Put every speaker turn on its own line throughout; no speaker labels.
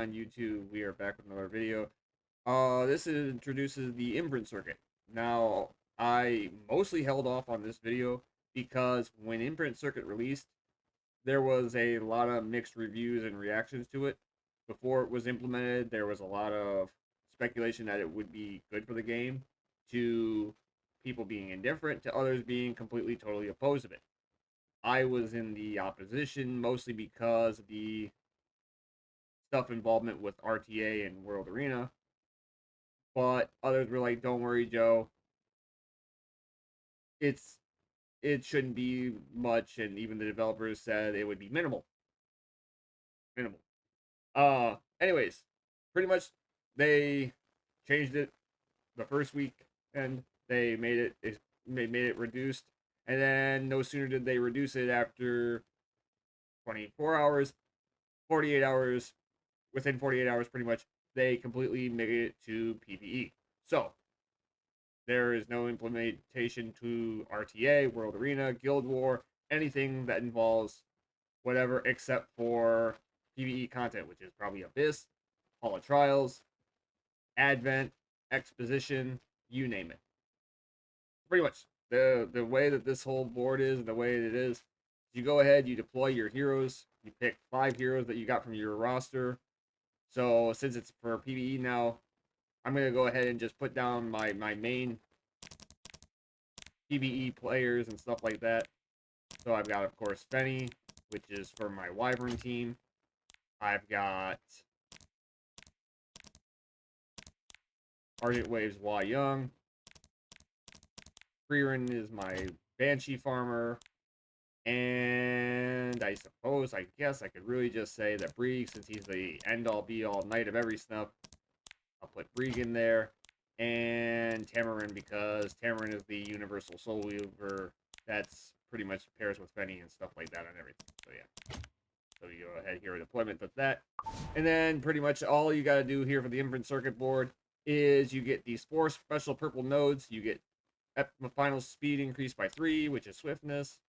On YouTube, we are back with another video. This introduces the Imprint Circuit. Now, I mostly held off on this video because when Imprint Circuit released, there was a lot of mixed reviews and reactions to it. Before it was implemented, there was a lot of speculation that it would be good for the game, to people being indifferent, to others being completely, totally opposed of it. I was in the opposition mostly because of the stuff involvement with RTA and World Arena, but others were like, "Don't worry, Joe. It's it shouldn't be much," and even the developers said it would be minimal, minimal. Anyways, pretty much they changed it the first week, and they made it reduced, and then no sooner did they reduce it after 24 hours, 48 hours, within 48 hours, pretty much they completely made it to PvE. So there is no implementation to RTA, World Arena, Guild War, anything that involves whatever except for PvE content, which is probably Abyss, Hall of Trials, Advent, Exposition, you name it. Pretty much the way that this whole board is, the way it is, you go ahead, you deploy your heroes, you pick 5 heroes that you got from your roster. So since it's for PvE now, I'm gonna go ahead and just put down my main PvE players and stuff like that. So I've got, of course, Fenny, which is for my Wyvern team. I've got Argent Waves Wa Young. Freerin is my Banshee farmer. And I guess I could really just say that Brieg, since he's the end-all be-all knight of every snuff, I'll put Brieg in there. And Tamarin, because Tamarin is the universal soul weaver that's pretty much pairs with Fenny and stuff like that on everything. So yeah. So you go ahead here, deployment of that. And then pretty much all you got to do here for the Imprint Circuit board is you get these 4 special purple nodes. You get final speed increased by 3, which is swiftness.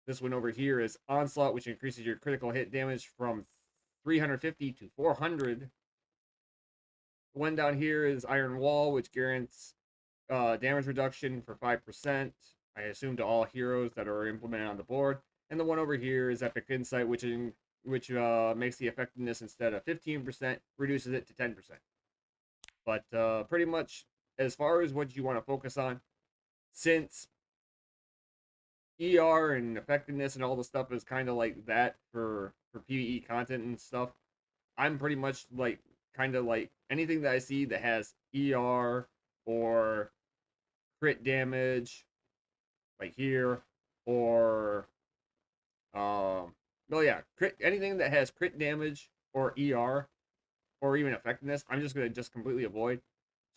This one over here is Onslaught, which increases your critical hit damage from 350 to 400. The one down here is Iron Wall, which guarantees damage reduction for 5%. I assume to all heroes that are implemented on the board. And the one over here is Epic Insight, which makes the effectiveness, instead of 15%, reduces it to 10%. But pretty much, as far as what you want to focus on, since ER and effectiveness and all the stuff is kind of like that for PvE content and stuff, I'm pretty much like kind of like anything that I see that has ER or crit damage, like here, or well, yeah, anything that has crit damage or ER or even effectiveness, I'm just gonna completely avoid.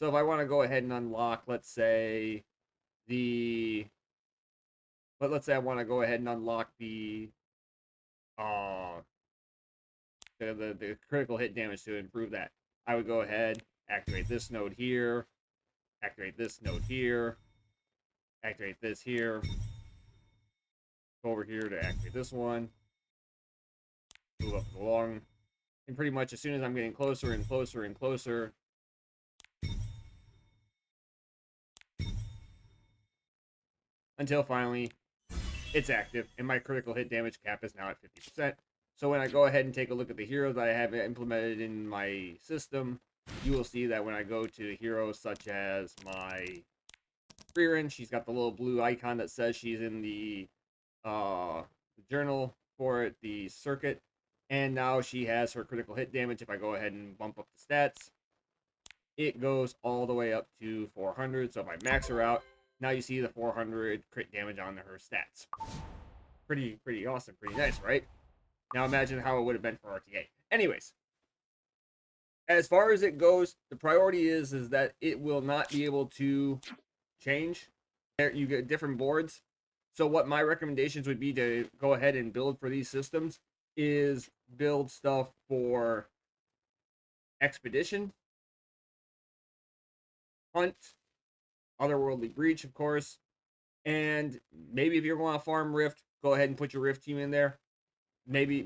So if I want to go ahead and unlock, let's say the, but let's say I want to go ahead and unlock uh the critical hit damage to improve that, I would go ahead, activate this node here, activate this node here, activate this here, go over here to activate this one, move up along, and pretty much as soon as I'm getting closer and closer and closer, until finally it's active, and my critical hit damage cap is now at 50%. So when I go ahead and take a look at the heroes that I have implemented in my system, you will see that when I go to heroes such as my Freerin, she's got the little blue icon that says she's in the journal for it, the circuit, and now she has her critical hit damage. If I go ahead and bump up the stats, it goes all the way up to 400. So if I max her out, now you see the 400 crit damage on her stats. Pretty awesome, pretty nice, right? Now imagine how it would have been for RTA. Anyways, as far as it goes, the priority is that it will not be able to change. You get different boards. So what my recommendations would be to go ahead and build for these systems is build stuff for Expedition, Hunt, Otherworldly Breach, of course, and maybe if you're going to farm Rift, go ahead and put your Rift team in there. maybe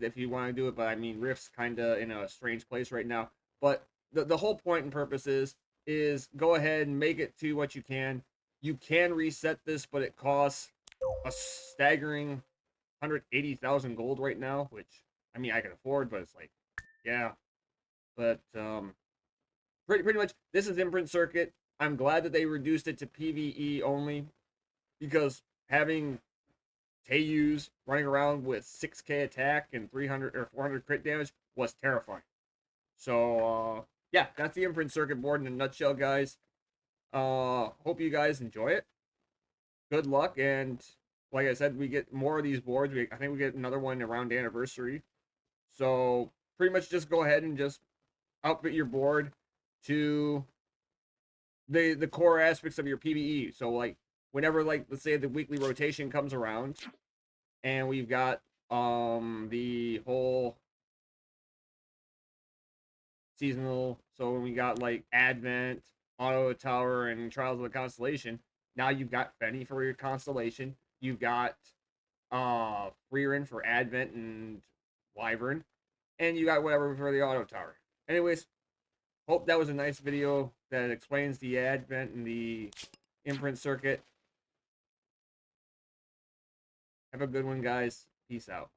if you want to do it, but I mean Rift's kind of in a strange place right now. But the whole point and purpose is go ahead and make it to what you can. You can reset this, but it costs a staggering 180,000 gold right now, which I mean I can afford, but it's like, yeah. But pretty much this is Imprint Circuit. I'm glad that they reduced it to PvE only because having Teiyus running around with 6k attack and 300 or 400 crit damage was terrifying. So yeah, that's the Imprint Circuit board in a nutshell, guys. Hope you guys enjoy it. Good luck, and like I said, we get more of these boards. I think we get another one around anniversary. So pretty much just go ahead and just outfit your board to the core aspects of your PvE. So like whenever, like, let's say the weekly rotation comes around and we've got the whole seasonal, so when we got like Advent, Auto Tower, and Trials of the Constellation, now you've got Fenny for your Constellation, you've got Freerin for Advent and Wyvern, and you got whatever for the Auto Tower. Anyways, hope that was a nice video that explains the Advent and the Imprint Circuit. Have a good one, guys. Peace out.